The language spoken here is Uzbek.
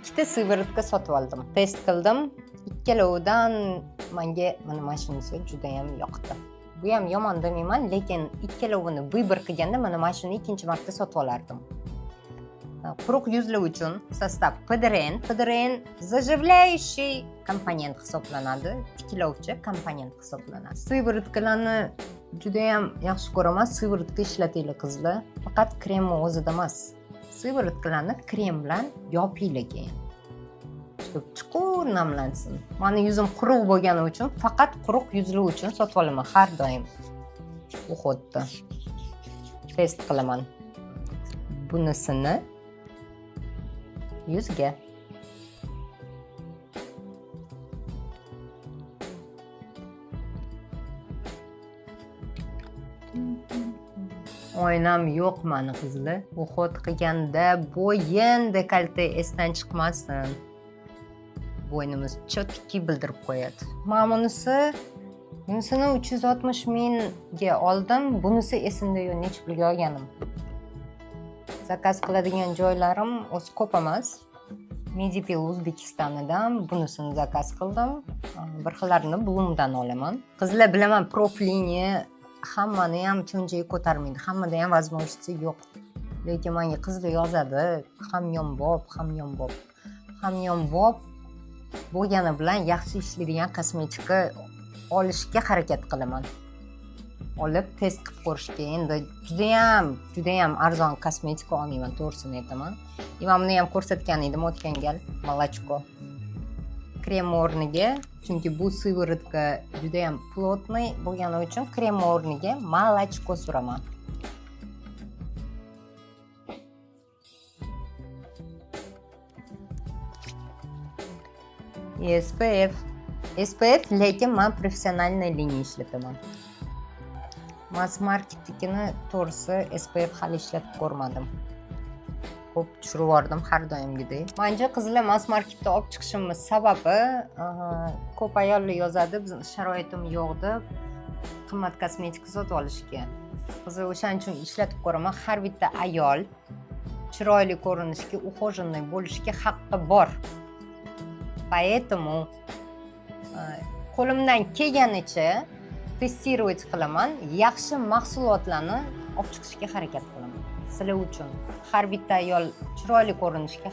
ikkita sivaratka sotib oldim. Test qildim. Ikkalovidan menga mana shunisi juda ham yoqdi. Bu ham yomon demayman, lekin ikkalovini vыбор qilganda mana shuni ikkinchi marta sotib olardim. Quruq yuzlar uchun sostav PDRN. PDRN zаживляющий komponent hisoblanadi, tiklovchi komponent hisoblanadi. Sivaratkalarni juda ham yaxshi ko'raman. Sivaratka ishlatinglar qizlar. Faqat kremni o'zida emas. Sivaratkalarni krem bilan yopinglar keyin. Chuqur namlansin. Meni yuzim quruq bo'lgani uchun faqat quruq yuzlar uchun sotib olaman har doim. Uxotda test qilaman. Bunisini yuzga oynam yo'q mani qizlar. Uxot qilganda bo'yin dekolte esdan chiqmasin. Bo'ynimiz chotki bildirib qo'yadi. Mana bunisini 360 mingga oldim. Bunisi esimda yo'q, necha pulga olganim. Zakaz qiladigan joylarim o'zi ko'p emas. Medipil O'zbekistonidan bunisini zakaz qildim. Bir xillarini Bloomdan olaman. Qizlar bilaman, profilini hammani ham cho'nchaga ko'tarmaydi. Hammada ham возможности yo'q. Lekin menga qizlar yozadi, hamyonbop bo'lgani bilan yaxshi ishlaydigan kosmetika olishga harakat qilaman. Olib test qilib ko'rishga. Endi juda ham arzon kosmetika olmayman, to'g'risini aytaman. Mana buni ham ko'rsatgan edim o'tgan gal, молочко. Krem o'rniga, chunki bu sivaratka juda ham plotniy bo'lgani uchun krem o'rniga молочко suraman. SPF lekin men professionalniy liniya ishlataman. Mass marketingini to'g'risi SPF hali ishlatib ko'rmadim. Ko'p tushirib yubordim har doimgidek. Menga qizlar mass marketda olib chiqishimiz sababi ko'p ayollar yozadi, bizning sharoitim yo'q deb qimmat kosmetika sotib olishga. Qizlar o'shaning uchun ishlatib ko'raman. Har bitta ayol chiroyli ko'rinishga, ухоженный bo'lishga haqqi bor. Поэтому qo'limdan kelganicha testировать qilaman, yaxshi mahsulotlarni olib chiqishga harakat qilaman. Sizlar uchun har bitta ayol chiroyli ko'rinishga